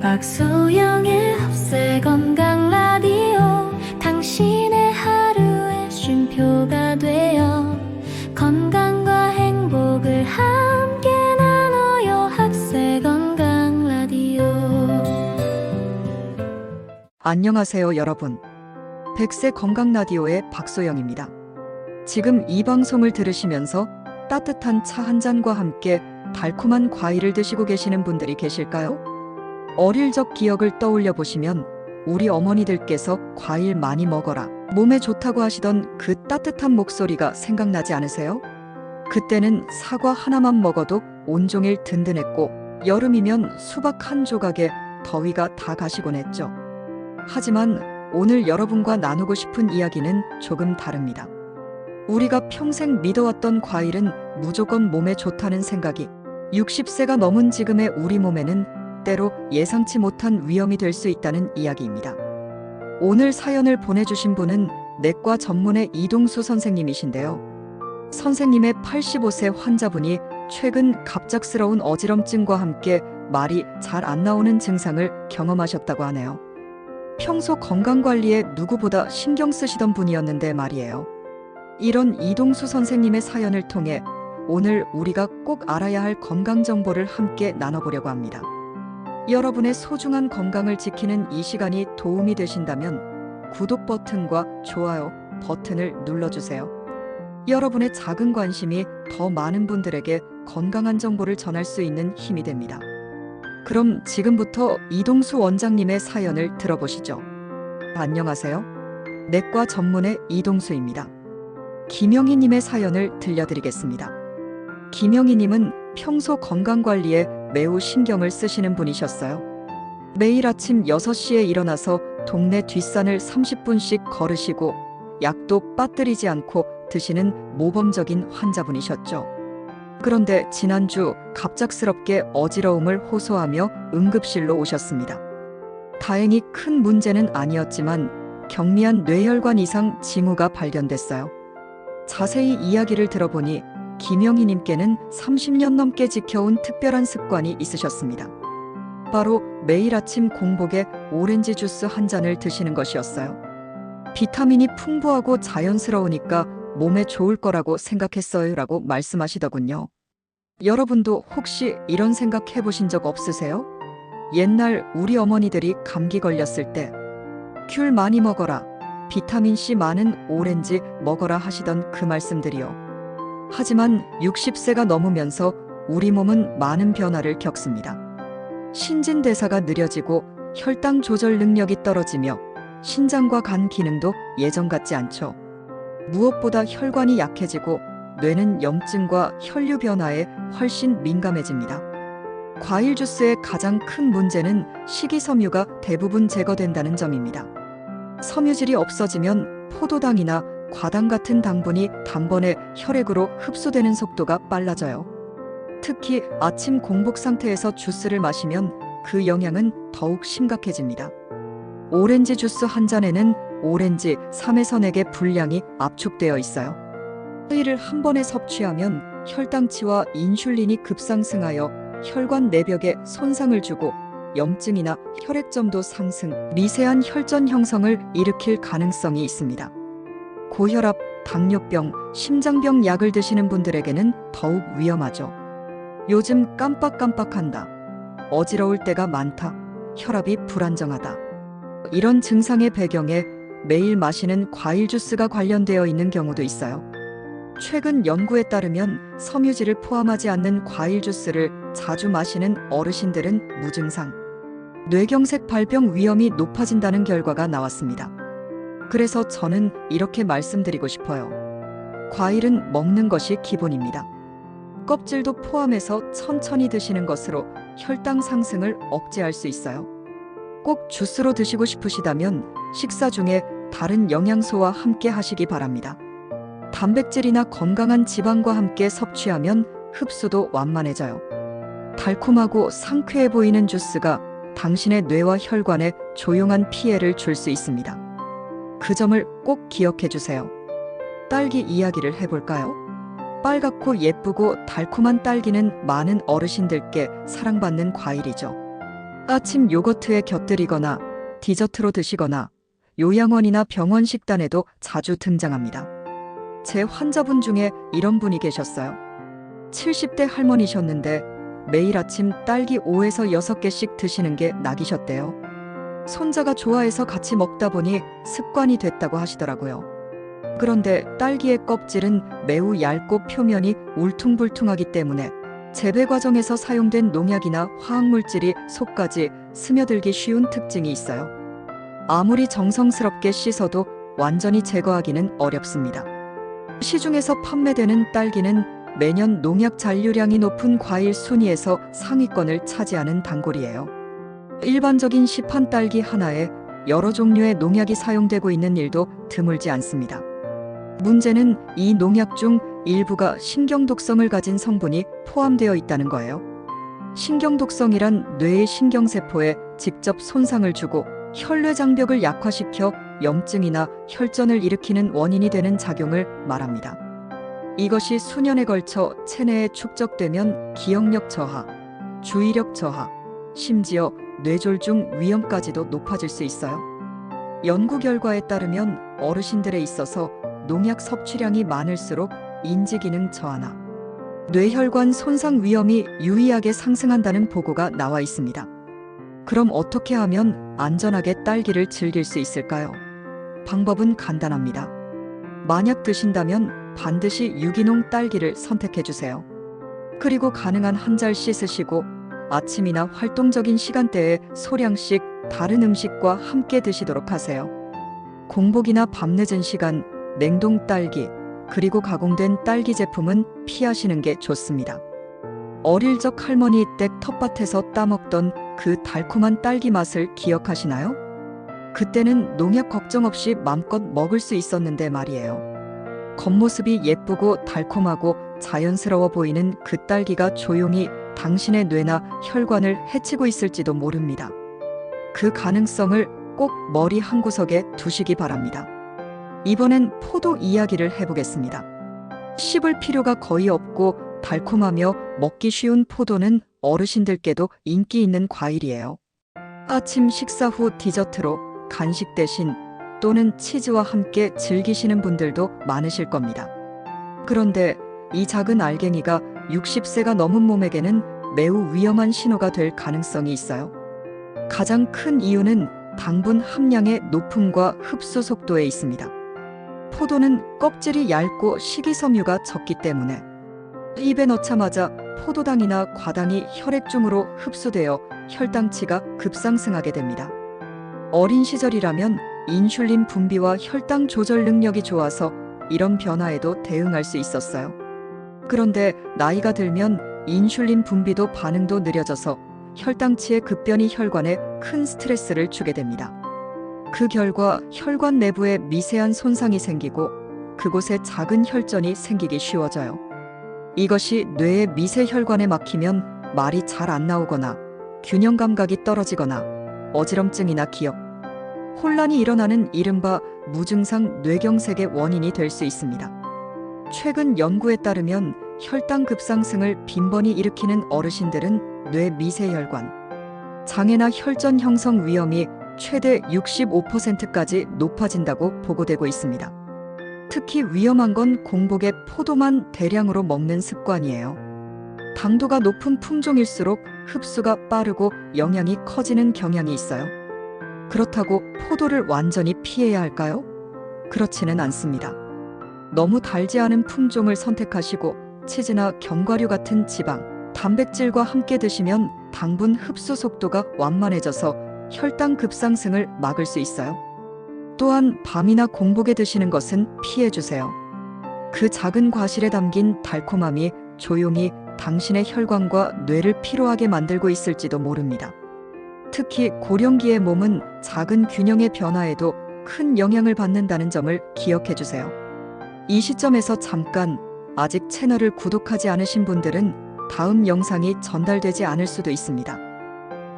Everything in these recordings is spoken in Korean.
박소영의 흡세 건강 라디오 당신의 하루의 쉼표가 되어 건강과 행복을 함께 나눠요. 흡세 건강 라디오. 안녕하세요 여러분. 백세 건강 라디오의 박소영입니다. 지금 이 방송을 들으시면서 따뜻한 차 한 잔과 함께 달콤한 과일을 드시고 계시는 분들이 계실까요? 어릴 적 기억을 떠올려 보시면 우리 어머니들께서 과일 많이 먹어라, 몸에 좋다고 하시던 그 따뜻한 목소리가 생각나지 않으세요? 그때는 사과 하나만 먹어도 온종일 든든했고 여름이면 수박 한 조각에 더위가 다 가시곤 했죠. 하지만 오늘 여러분과 나누고 싶은 이야기는 조금 다릅니다. 우리가 평생 믿어왔던 과일은 무조건 몸에 좋다는 생각이 60세가 넘은 지금의 우리 몸에는 때로 예상치 못한 위험이 될 수 있다는 이야기입니다. 오늘 사연을 보내주신 분은 내과 전문의 이동수 선생님이신데요. 선생님의 85세 환자분이 최근 갑작스러운 어지럼증과 함께 말이 잘 안 나오는 증상을 경험하셨다고 하네요. 평소 건강관리에 누구보다 신경 쓰시던 분이었는데 말이에요. 이런 이동수 선생님의 사연을 통해 오늘 우리가 꼭 알아야 할 건강 정보를 함께 나눠보려고 합니다. 여러분의 소중한 건강을 지키는 이 시간이 도움이 되신다면 구독 버튼과 좋아요 버튼을 눌러주세요. 여러분의 작은 관심이 더 많은 분들에게 건강한 정보를 전할 수 있는 힘이 됩니다. 그럼 지금부터 이동수 원장님의 사연을 들어보시죠. 안녕하세요. 내과 전문의 이동수입니다. 김영희님의 사연을 들려드리겠습니다. 김영희님은 평소 건강관리에 매우 신경을 쓰시는 분이셨어요. 매일 아침 6시에 일어나서 동네 뒷산을 30분씩 걸으시고 약도 빠뜨리지 않고 드시는 모범적인 환자분이셨죠. 그런데 지난주 갑작스럽게 어지러움을 호소하며 응급실로 오셨습니다. 다행히 큰 문제는 아니었지만 경미한 뇌혈관 이상 징후가 발견됐어요. 자세히 이야기를 들어보니 김영희님께는 30년 넘게 지켜온 특별한 습관이 있으셨습니다. 바로 매일 아침 공복에 오렌지 주스 한 잔을 드시는 것이었어요. 비타민이 풍부하고 자연스러우니까 몸에 좋을 거라고 생각했어요 라고 말씀하시더군요. 여러분도 혹시 이런 생각 해보신 적 없으세요? 옛날 우리 어머니들이 감기 걸렸을 때 귤 많이 먹어라, 비타민C 많은 오렌지 먹어라 하시던 그 말씀들이요. 하지만 60세가 넘으면서 우리 몸은 많은 변화를 겪습니다. 신진대사가 느려지고 혈당 조절 능력이 떨어지며 신장과 간 기능도 예전 같지 않죠. 무엇보다 혈관이 약해지고 뇌는 염증과 혈류 변화에 훨씬 민감해집니다. 과일 주스의 가장 큰 문제는 식이섬유가 대부분 제거된다는 점입니다. 섬유질이 없어지면 포도당이나 과당 같은 당분이 단번에 혈액으로 흡수되는 속도가 빨라져요. 특히 아침 공복 상태에서 주스를 마시면 그 영향은 더욱 심각해집니다. 오렌지 주스 한 잔에는 오렌지 3에서 4개 분량이 압축되어 있어요. 이를 한 번에 섭취하면 혈당치와 인슐린이 급상승하여 혈관 내벽에 손상을 주고 염증이나 혈액점도 상승, 미세한 혈전 형성을 일으킬 가능성이 있습니다. 고혈압, 당뇨병, 심장병 약을 드시는 분들에게는 더욱 위험하죠. 요즘 깜빡깜빡한다, 어지러울 때가 많다, 혈압이 불안정하다. 이런 증상의 배경에 매일 마시는 과일 주스가 관련되어 있는 경우도 있어요. 최근 연구에 따르면 섬유질을 포함하지 않는 과일 주스를 자주 마시는 어르신들은 무증상, 뇌경색 발병 위험이 높아진다는 결과가 나왔습니다. 그래서 저는 이렇게 말씀드리고 싶어요. 과일은 먹는 것이 기본입니다. 껍질도 포함해서 천천히 드시는 것으로 혈당 상승을 억제할 수 있어요. 꼭 주스로 드시고 싶으시다면 식사 중에 다른 영양소와 함께 하시기 바랍니다. 단백질이나 건강한 지방과 함께 섭취하면 흡수도 완만해져요. 달콤하고 상쾌해 보이는 주스가 당신의 뇌와 혈관에 조용한 피해를 줄 수 있습니다. 그 점을 꼭 기억해 주세요. 딸기 이야기를 해볼까요? 빨갛고 예쁘고 달콤한 딸기는 많은 어르신들께 사랑받는 과일이죠. 아침 요거트에 곁들이거나 디저트로 드시거나 요양원이나 병원 식단에도 자주 등장합니다. 제 환자분 중에 이런 분이 계셨어요. 70대 할머니셨는데 매일 아침 딸기 5에서 6개씩 드시는 게 낙이셨대요. 손자가 좋아해서 같이 먹다 보니 습관이 됐다고 하시더라고요. 그런데 딸기의 껍질은 매우 얇고 표면이 울퉁불퉁하기 때문에 재배 과정에서 사용된 농약이나 화학물질이 속까지 스며들기 쉬운 특징이 있어요. 아무리 정성스럽게 씻어도 완전히 제거하기는 어렵습니다. 시중에서 판매되는 딸기는 매년 농약 잔류량이 높은 과일 순위에서 상위권을 차지하는 단골이에요. 일반적인 시판 딸기 하나에 여러 종류의 농약이 사용되고 있는 일도 드물지 않습니다. 문제는 이 농약 중 일부가 신경독성을 가진 성분이 포함되어 있다는 거예요. 신경독성이란 뇌의 신경세포에 직접 손상을 주고 혈뇌장벽을 약화시켜 염증이나 혈전을 일으키는 원인이 되는 작용을 말합니다. 이것이 수년에 걸쳐 체내에 축적되면 기억력 저하, 주의력 저하, 심지어 뇌졸중 위험까지도 높아질 수 있어요. 연구 결과에 따르면 어르신들에 있어서 농약 섭취량이 많을수록 인지기능 저하나 뇌혈관 손상 위험이 유의하게 상승한다는 보고가 나와 있습니다. 그럼 어떻게 하면 안전하게 딸기를 즐길 수 있을까요? 방법은 간단합니다. 만약 드신다면 반드시 유기농 딸기를 선택해 주세요. 그리고 가능한 한 잘 씻으시고 아침이나 활동적인 시간대에 소량씩 다른 음식과 함께 드시도록 하세요. 공복이나 밤늦은 시간, 냉동 딸기, 그리고 가공된 딸기 제품은 피하시는 게 좋습니다. 어릴 적 할머니 댁 텃밭에서 따먹던 그 달콤한 딸기 맛을 기억하시나요? 그때는 농약 걱정 없이 맘껏 먹을 수 있었는데 말이에요. 겉모습이 예쁘고 달콤하고 자연스러워 보이는 그 딸기가 조용히 당신의 뇌나 혈관을 해치고 있을지도 모릅니다. 그 가능성을 꼭 머리 한구석에 두시기 바랍니다. 이번엔 포도 이야기를 해보겠습니다. 씹을 필요가 거의 없고 달콤하며 먹기 쉬운 포도는 어르신들께도 인기 있는 과일이에요. 아침 식사 후 디저트로 간식 대신 또는 치즈와 함께 즐기시는 분들도 많으실 겁니다. 그런데 이 작은 알갱이가 60세가 넘은 몸에게는 매우 위험한 신호가 될 가능성이 있어요. 가장 큰 이유는 당분 함량의 높음과 흡수 속도에 있습니다. 포도는 껍질이 얇고 식이섬유가 적기 때문에 입에 넣자마자 포도당이나 과당이 혈액 중으로 흡수되어 혈당치가 급상승하게 됩니다. 어린 시절이라면 인슐린 분비와 혈당 조절 능력이 좋아서 이런 변화에도 대응할 수 있었어요. 그런데 나이가 들면 인슐린 분비도 반응도 느려져서 혈당치의 급변이 혈관에 큰 스트레스를 주게 됩니다. 그 결과 혈관 내부에 미세한 손상이 생기고 그곳에 작은 혈전이 생기기 쉬워져요. 이것이 뇌의 미세 혈관에 막히면 말이 잘 안 나오거나 균형 감각이 떨어지거나 어지럼증이나 기억, 혼란이 일어나는 이른바 무증상 뇌경색의 원인이 될 수 있습니다. 최근 연구에 따르면 혈당 급상승을 빈번히 일으키는 어르신들은 뇌 미세혈관, 장애나 혈전 형성 위험이 최대 65%까지 높아진다고 보고되고 있습니다. 특히 위험한 건 공복에 포도만 대량으로 먹는 습관이에요. 당도가 높은 품종일수록 흡수가 빠르고 영양이 커지는 경향이 있어요. 그렇다고 포도를 완전히 피해야 할까요? 그렇지는 않습니다. 너무 달지 않은 품종을 선택하시고 치즈나 견과류 같은 지방, 단백질과 함께 드시면 당분 흡수 속도가 완만해져서 혈당 급상승을 막을 수 있어요. 또한 밤이나 공복에 드시는 것은 피해주세요. 그 작은 과실에 담긴 달콤함이 조용히 당신의 혈관과 뇌를 피로하게 만들고 있을지도 모릅니다. 특히 고령기의 몸은 작은 균형의 변화에도 큰 영향을 받는다는 점을 기억해 주세요. 이 시점에서 잠깐 아직 채널을 구독하지 않으신 분들은 다음 영상이 전달되지 않을 수도 있습니다.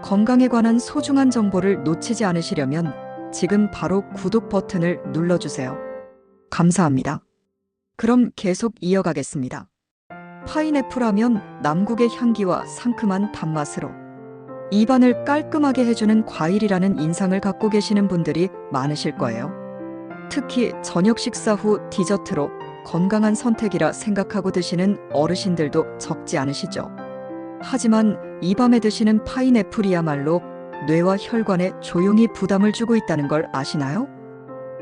건강에 관한 소중한 정보를 놓치지 않으시려면 지금 바로 구독 버튼을 눌러주세요. 감사합니다. 그럼 계속 이어가겠습니다. 파인애플 하면 남국의 향기와 상큼한 단맛으로 입안을 깔끔하게 해주는 과일이라는 인상을 갖고 계시는 분들이 많으실 거예요. 특히 저녁 식사 후 디저트로 건강한 선택이라 생각하고 드시는 어르신들도 적지 않으시죠. 하지만 이 밤에 드시는 파인애플이야말로 뇌와 혈관에 조용히 부담을 주고 있다는 걸 아시나요?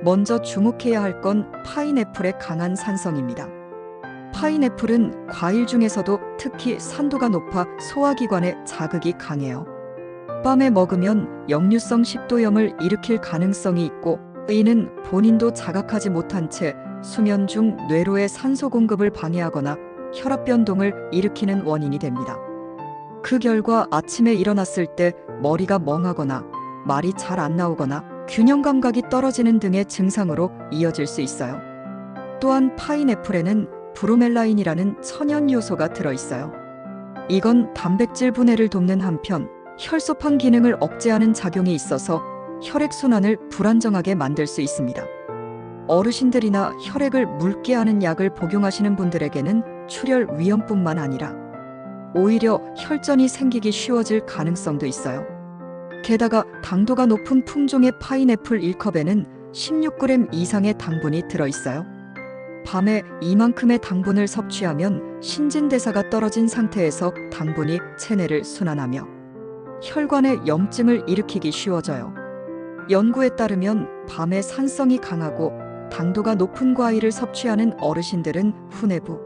먼저 주목해야 할 건 파인애플의 강한 산성입니다. 파인애플은 과일 중에서도 특히 산도가 높아 소화기관에 자극이 강해요. 밤에 먹으면 역류성 식도염을 일으킬 가능성이 있고, 이는 본인도 자각하지 못한 채 수면 중 뇌로의 산소 공급을 방해하거나 혈압 변동을 일으키는 원인이 됩니다. 그 결과 아침에 일어났을 때 머리가 멍하거나 말이 잘 안 나오거나 균형 감각이 떨어지는 등의 증상으로 이어질 수 있어요. 또한 파인애플에는 브로멜라인이라는 천연 요소가 들어있어요. 이건 단백질 분해를 돕는 한편 혈소판 기능을 억제하는 작용이 있어서 혈액순환을 불안정하게 만들 수 있습니다. 어르신들이나 혈액을 묽게 하는 약을 복용하시는 분들에게는 출혈 위험뿐만 아니라 오히려 혈전이 생기기 쉬워질 가능성도 있어요. 게다가 당도가 높은 품종의 파인애플 1컵에는 16g 이상의 당분이 들어있어요. 밤에 이만큼의 당분을 섭취하면 신진대사가 떨어진 상태에서 당분이 체내를 순환하며 혈관에 염증을 일으키기 쉬워져요. 연구에 따르면 밤에 산성이 강하고 당도가 높은 과일을 섭취하는 어르신들은 후뇌부,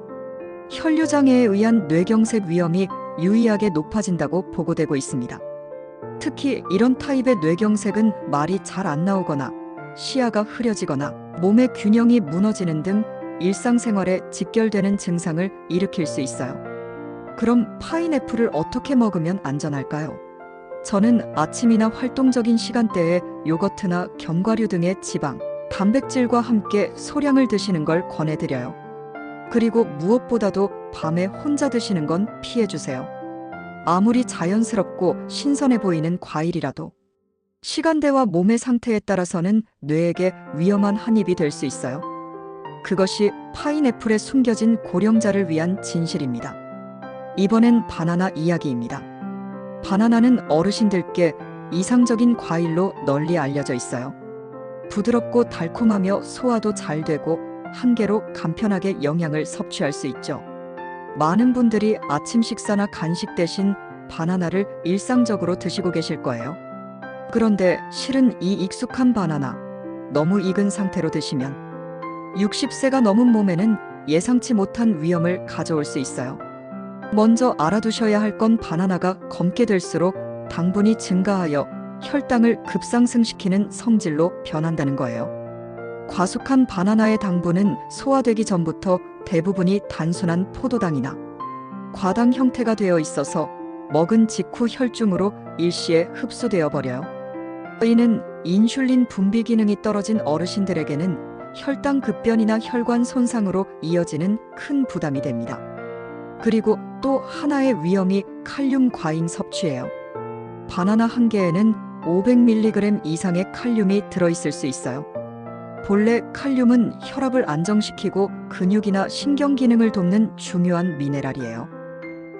혈류장애에 의한 뇌경색 위험이 유의하게 높아진다고 보고되고 있습니다. 특히 이런 타입의 뇌경색은 말이 잘 안 나오거나 시야가 흐려지거나 몸의 균형이 무너지는 등 일상생활에 직결되는 증상을 일으킬 수 있어요. 그럼 파인애플을 어떻게 먹으면 안전할까요? 저는 아침이나 활동적인 시간대에 요거트나 견과류 등의 지방, 단백질과 함께 소량을 드시는 걸 권해드려요. 그리고 무엇보다도 밤에 혼자 드시는 건 피해주세요. 아무리 자연스럽고 신선해 보이는 과일이라도 시간대와 몸의 상태에 따라서는 뇌에게 위험한 한 입이 될 수 있어요. 그것이 파인애플에 숨겨진 고령자를 위한 진실입니다. 이번엔 바나나 이야기입니다. 바나나는 어르신들께 이상적인 과일로 널리 알려져 있어요. 부드럽고 달콤하며 소화도 잘 되고 한 개로 간편하게 영양을 섭취할 수 있죠. 많은 분들이 아침 식사나 간식 대신 바나나를 일상적으로 드시고 계실 거예요. 그런데 실은 이 익숙한 바나나, 너무 익은 상태로 드시면 60세가 넘은 몸에는 예상치 못한 위험을 가져올 수 있어요. 먼저 알아두셔야 할 건 바나나가 검게 될수록 당분이 증가하여 혈당을 급상승시키는 성질로 변한다는 거예요. 과숙한 바나나의 당분은 소화되기 전부터 대부분이 단순한 포도당이나 과당 형태가 되어 있어서 먹은 직후 혈중으로 일시에 흡수되어 버려요. 이는 인슐린 분비 기능이 떨어진 어르신들에게는 혈당 급변이나 혈관 손상으로 이어지는 큰 부담이 됩니다. 그리고 또 하나의 위험이 칼륨 과잉 섭취예요. 바나나 한 개에는 500mg 이상의 칼륨이 들어있을 수 있어요. 본래 칼륨은 혈압을 안정시키고 근육이나 신경 기능을 돕는 중요한 미네랄이에요.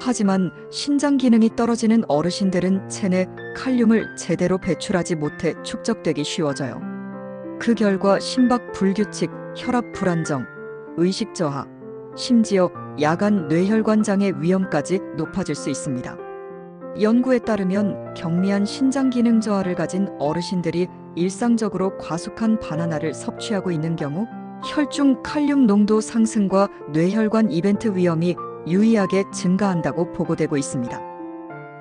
하지만 신장 기능이 떨어지는 어르신들은 체내 칼륨을 제대로 배출하지 못해 축적되기 쉬워져요. 그 결과 심박 불규칙, 혈압 불안정, 의식 저하, 심지어 야간 뇌혈관 장애 위험까지 높아질 수 있습니다. 연구에 따르면 경미한 신장 기능 저하를 가진 어르신들이 일상적으로 과숙한 바나나를 섭취하고 있는 경우 혈중 칼륨 농도 상승과 뇌혈관 이벤트 위험이 유의하게 증가한다고 보고되고 있습니다.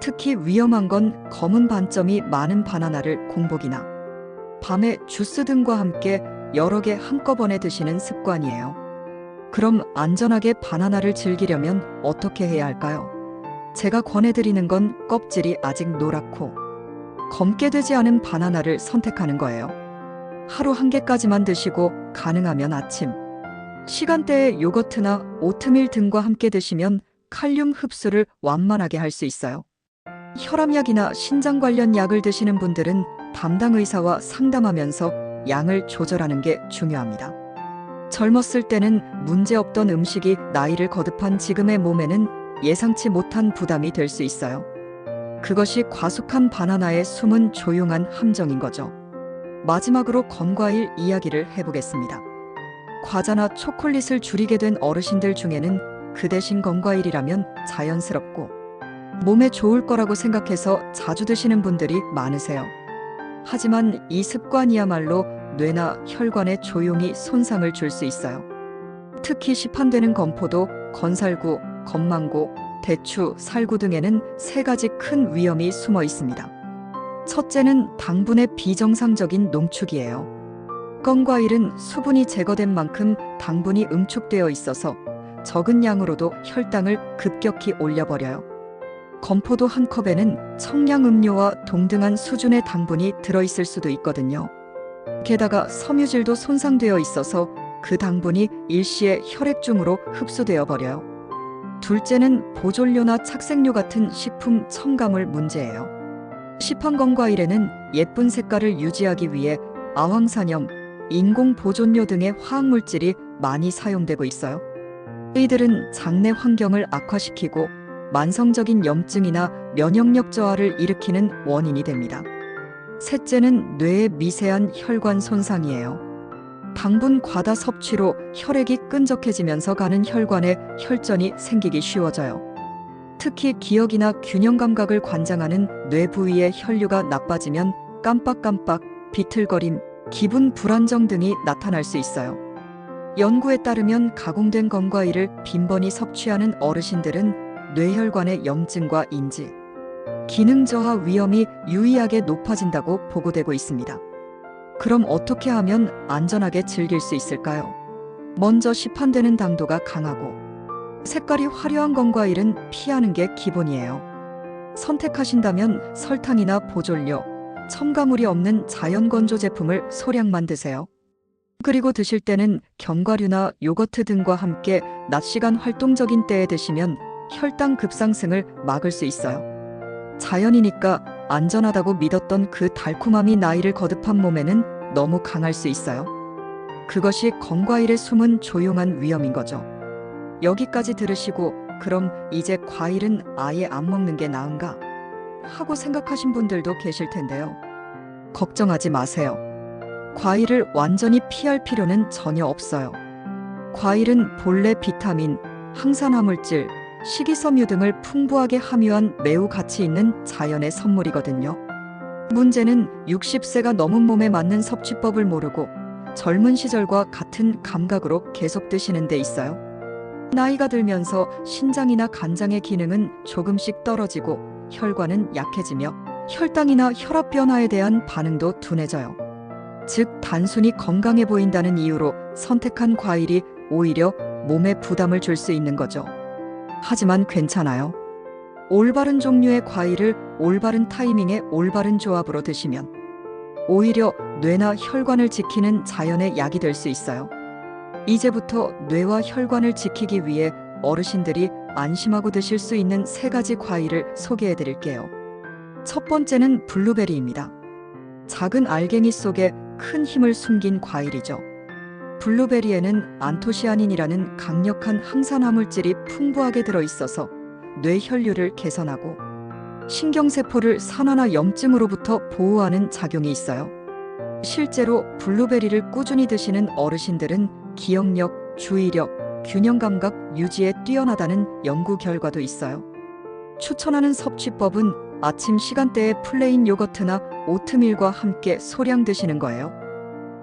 특히 위험한 건 검은 반점이 많은 바나나를 공복이나 밤에 주스 등과 함께 여러 개 한꺼번에 드시는 습관이에요. 그럼 안전하게 바나나를 즐기려면 어떻게 해야 할까요? 제가 권해드리는 건 껍질이 아직 노랗고 검게 되지 않은 바나나를 선택하는 거예요. 하루 한 개까지만 드시고 가능하면 아침 시간대에 요거트나 오트밀 등과 함께 드시면 칼륨 흡수를 완만하게 할 수 있어요. 혈압약이나 신장 관련 약을 드시는 분들은 담당 의사와 상담하면서 양을 조절하는 게 중요합니다. 젊었을 때는 문제없던 음식이 나이를 거듭한 지금의 몸에는 예상치 못한 부담이 될 수 있어요. 그것이 과숙한 바나나의 숨은 조용한 함정인 거죠. 마지막으로 건과일 이야기를 해보겠습니다. 과자나 초콜릿을 줄이게 된 어르신들 중에는 그 대신 건과일이라면 자연스럽고 몸에 좋을 거라고 생각해서 자주 드시는 분들이 많으세요. 하지만 이 습관이야말로 뇌나 혈관에 조용히 손상을 줄 수 있어요. 특히 시판되는 건포도, 건살구, 건망고, 대추, 살구 등에는 세 가지 큰 위험이 숨어 있습니다. 첫째는 당분의 비정상적인 농축이에요. 건과일은 수분이 제거된 만큼 당분이 응축되어 있어서 적은 양으로도 혈당을 급격히 올려버려요. 건포도 한 컵에는 청량음료와 동등한 수준의 당분이 들어있을 수도 있거든요. 게다가 섬유질도 손상되어 있어서 그 당분이 일시에 혈액중으로 흡수되어 버려요. 둘째는 보존료나 착색료 같은 식품 첨가물 문제예요. 시판 건과일에는 예쁜 색깔을 유지하기 위해 아황산염, 인공 보존료 등의 화학물질이 많이 사용되고 있어요. 이들은 장내 환경을 악화시키고 만성적인 염증이나 면역력 저하를 일으키는 원인이 됩니다. 셋째는 뇌의 미세한 혈관 손상이에요. 당분 과다 섭취로 혈액이 끈적해지면서 가는 혈관에 혈전이 생기기 쉬워져요. 특히 기억이나 균형 감각을 관장하는 뇌 부위의 혈류가 나빠지면 깜빡깜빡, 비틀거림, 기분 불안정 등이 나타날 수 있어요. 연구에 따르면 가공된 건과일을 빈번히 섭취하는 어르신들은 뇌혈관의 염증과 인지, 기능 저하 위험이 유의하게 높아진다고 보고되고 있습니다. 그럼 어떻게 하면 안전하게 즐길 수 있을까요? 먼저 시판되는 당도가 강하고 색깔이 화려한 건과일은 피하는 게 기본이에요. 선택하신다면 설탕이나 보존료, 첨가물이 없는 자연 건조 제품을 소량만 드세요. 그리고 드실 때는 견과류나 요거트 등과 함께 낮 시간 활동적인 때에 드시면 혈당 급상승을 막을 수 있어요. 자연이니까 안전하다고 믿었던 그 달콤함이 나이를 거듭한 몸에는 너무 강할 수 있어요. 그것이 건과일의 숨은 조용한 위험인 거죠. 여기까지 들으시고 그럼 이제 과일은 아예 안 먹는 게 나은가? 하고 생각하신 분들도 계실 텐데요. 걱정하지 마세요. 과일을 완전히 피할 필요는 전혀 없어요. 과일은 본래 비타민, 항산화물질, 식이섬유 등을 풍부하게 함유한 매우 가치 있는 자연의 선물이거든요. 문제는 60세가 넘은 몸에 맞는 섭취법을 모르고 젊은 시절과 같은 감각으로 계속 드시는 데 있어요. 나이가 들면서 신장이나 간장의 기능은 조금씩 떨어지고 혈관은 약해지며 혈당이나 혈압 변화에 대한 반응도 둔해져요. 즉 단순히 건강해 보인다는 이유로 선택한 과일이 오히려 몸에 부담을 줄 수 있는 거죠. 하지만 괜찮아요. 올바른 종류의 과일을 올바른 타이밍에 올바른 조합으로 드시면 오히려 뇌나 혈관을 지키는 자연의 약이 될 수 있어요. 이제부터 뇌와 혈관을 지키기 위해 어르신들이 안심하고 드실 수 있는 세 가지 과일을 소개해 드릴게요. 첫 번째는 블루베리입니다. 작은 알갱이 속에 큰 힘을 숨긴 과일이죠. 블루베리에는 안토시아닌이라는 강력한 항산화물질이 풍부하게 들어있어서 뇌 혈류를 개선하고 신경세포를 산화나 염증으로부터 보호하는 작용이 있어요. 실제로 블루베리를 꾸준히 드시는 어르신들은 기억력, 주의력, 균형감각 유지에 뛰어나다는 연구 결과도 있어요. 추천하는 섭취법은 아침 시간대에 플레인 요거트나 오트밀과 함께 소량 드시는 거예요.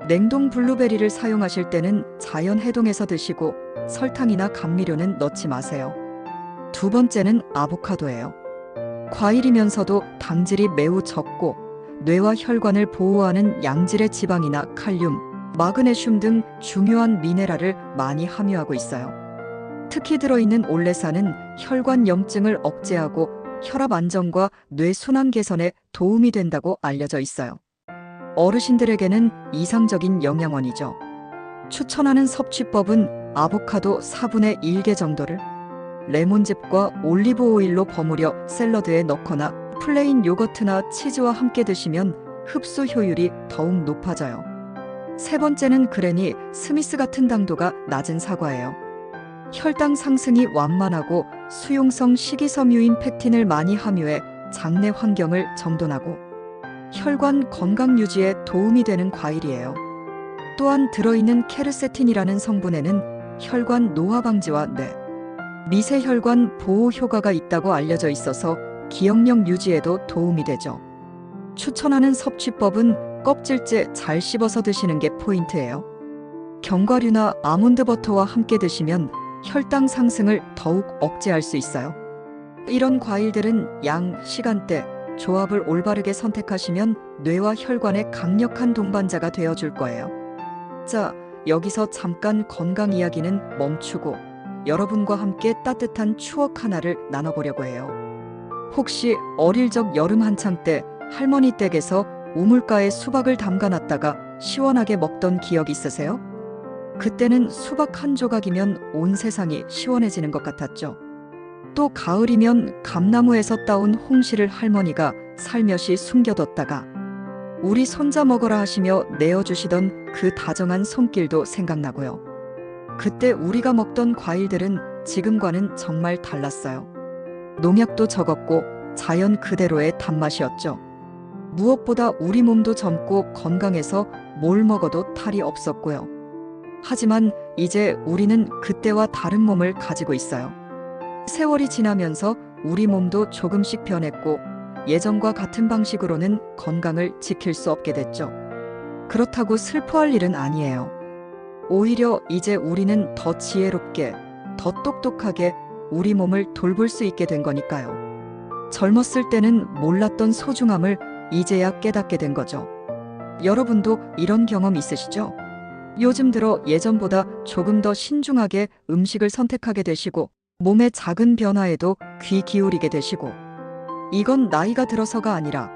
냉동 블루베리를 사용하실 때는 자연 해동해서 드시고 설탕이나 감미료는 넣지 마세요. 두 번째는 아보카도예요. 과일이면서도 당질이 매우 적고 뇌와 혈관을 보호하는 양질의 지방이나 칼륨, 마그네슘 등 중요한 미네랄을 많이 함유하고 있어요. 특히 들어있는 올레산은 혈관 염증을 억제하고 혈압 안정과 뇌 순환 개선에 도움이 된다고 알려져 있어요. 어르신들에게는 이상적인 영양원이죠. 추천하는 섭취법은 아보카도 4분의 1개 정도를 레몬즙과 올리브 오일로 버무려 샐러드에 넣거나 플레인 요거트나 치즈와 함께 드시면 흡수 효율이 더욱 높아져요. 세 번째는 그레니 스미스 같은 당도가 낮은 사과예요. 혈당 상승이 완만하고 수용성 식이섬유인 펙틴을 많이 함유해 장내 환경을 정돈하고 혈관 건강 유지에 도움이 되는 과일이에요. 또한 들어있는 케르세틴이라는 성분에는 혈관 노화 방지와 미세혈관 보호 효과가 있다고 알려져 있어서 기억력 유지에도 도움이 되죠. 추천하는 섭취법은 껍질째 잘 씹어서 드시는 게 포인트예요. 견과류나 아몬드 버터와 함께 드시면 혈당 상승을 더욱 억제할 수 있어요. 이런 과일들은 양, 시간대, 조합을 올바르게 선택하시면 뇌와 혈관의 강력한 동반자가 되어줄 거예요. 자, 여기서 잠깐 건강 이야기는 멈추고 여러분과 함께 따뜻한 추억 하나를 나눠보려고 해요. 혹시 어릴 적 여름 한창 때 할머니 댁에서 우물가에 수박을 담가놨다가 시원하게 먹던 기억 있으세요? 그때는 수박 한 조각이면 온 세상이 시원해지는 것 같았죠. 또 가을이면 감나무에서 따온 홍시를 할머니가 살며시 숨겨뒀다가 우리 손자 먹어라 하시며 내어주시던 그 다정한 손길도 생각나고요. 그때 우리가 먹던 과일들은 지금과는 정말 달랐어요. 농약도 적었고 자연 그대로의 단맛이었죠. 무엇보다 우리 몸도 젊고 건강해서 뭘 먹어도 탈이 없었고요. 하지만 이제 우리는 그때와 다른 몸을 가지고 있어요. 세월이 지나면서 우리 몸도 조금씩 변했고 예전과 같은 방식으로는 건강을 지킬 수 없게 됐죠. 그렇다고 슬퍼할 일은 아니에요. 오히려 이제 우리는 더 지혜롭게, 더 똑똑하게 우리 몸을 돌볼 수 있게 된 거니까요. 젊었을 때는 몰랐던 소중함을 이제야 깨닫게 된 거죠. 여러분도 이런 경험 있으시죠? 요즘 들어 예전보다 조금 더 신중하게 음식을 선택하게 되시고 몸의 작은 변화에도 귀 기울이게 되시고 이건 나이가 들어서가 아니라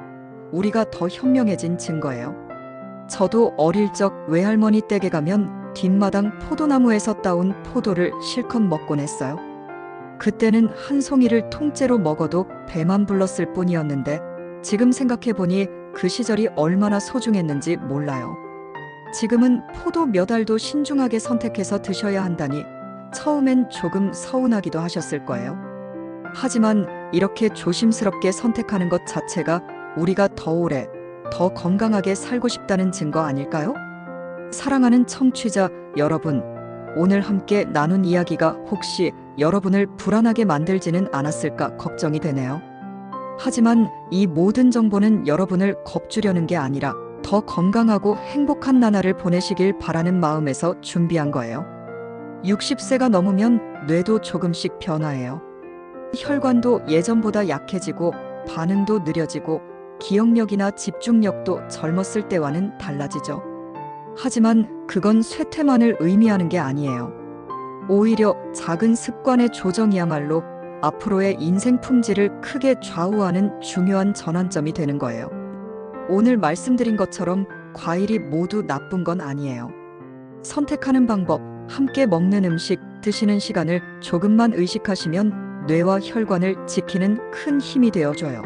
우리가 더 현명해진 증거예요. 저도 어릴 적 외할머니 댁에 가면 뒷마당 포도나무에서 따온 포도를 실컷 먹곤 했어요. 그때는 한 송이를 통째로 먹어도 배만 불렀을 뿐이었는데 지금 생각해보니 그 시절이 얼마나 소중했는지 몰라요. 지금은 포도 몇 알도 신중하게 선택해서 드셔야 한다니 처음엔 조금 서운하기도 하셨을 거예요. 하지만 이렇게 조심스럽게 선택하는 것 자체가 우리가 더 오래, 더 건강하게 살고 싶다는 증거 아닐까요? 사랑하는 청취자 여러분, 오늘 함께 나눈 이야기가 혹시 여러분을 불안하게 만들지는 않았을까 걱정이 되네요. 하지만 이 모든 정보는 여러분을 겁주려는 게 아니라 더 건강하고 행복한 나날을 보내시길 바라는 마음에서 준비한 거예요. 60세가 넘으면 뇌도 조금씩 변화해요. 혈관도 예전보다 약해지고 반응도 느려지고 기억력이나 집중력도 젊었을 때와는 달라지죠. 하지만 그건 쇠퇴만을 의미하는 게 아니에요. 오히려 작은 습관의 조정이야말로 앞으로의 인생 품질을 크게 좌우하는 중요한 전환점이 되는 거예요. 오늘 말씀드린 것처럼 과일이 모두 나쁜 건 아니에요. 선택하는 방법, 함께 먹는 음식, 드시는 시간을 조금만 의식하시면 뇌와 혈관을 지키는 큰 힘이 되어줘요.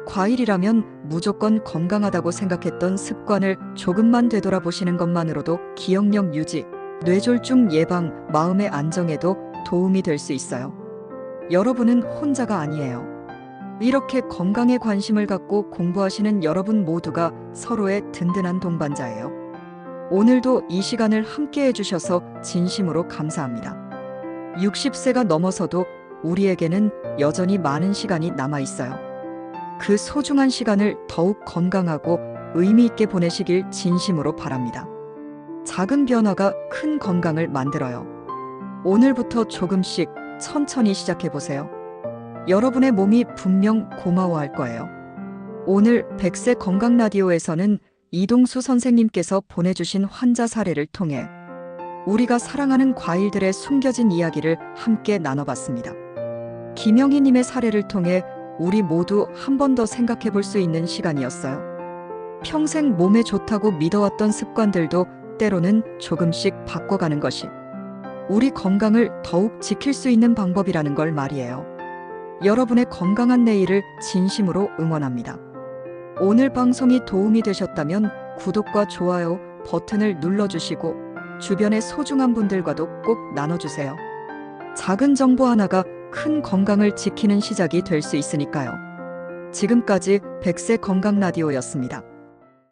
과일이라면 무조건 건강하다고 생각했던 습관을 조금만 되돌아보시는 것만으로도 기억력 유지, 뇌졸중 예방, 마음의 안정에도 도움이 될 수 있어요. 여러분은 혼자가 아니에요. 이렇게 건강에 관심을 갖고 공부하시는 여러분 모두가 서로의 든든한 동반자예요. 오늘도 이 시간을 함께 해주셔서 진심으로 감사합니다. 60세가 넘어서도 우리에게는 여전히 많은 시간이 남아있어요. 그 소중한 시간을 더욱 건강하고 의미 있게 보내시길 진심으로 바랍니다. 작은 변화가 큰 건강을 만들어요. 오늘부터 조금씩 천천히 시작해보세요. 여러분의 몸이 분명 고마워할 거예요. 오늘 100세 건강라디오에서는 이동수 선생님께서 보내주신 환자 사례를 통해 우리가 사랑하는 과일들의 숨겨진 이야기를 함께 나눠봤습니다. 김영희님의 사례를 통해 우리 모두 한 번 더 생각해 볼 수 있는 시간이었어요. 평생 몸에 좋다고 믿어왔던 습관들도 때로는 조금씩 바꿔가는 것이 우리 건강을 더욱 지킬 수 있는 방법이라는 걸 말이에요. 여러분의 건강한 내일을 진심으로 응원합니다. 오늘 방송이 도움이 되셨다면 구독과 좋아요 버튼을 눌러주시고 주변의 소중한 분들과도 꼭 나눠주세요. 작은 정보 하나가 큰 건강을 지키는 시작이 될 수 있으니까요. 지금까지 백세 건강 라디오였습니다.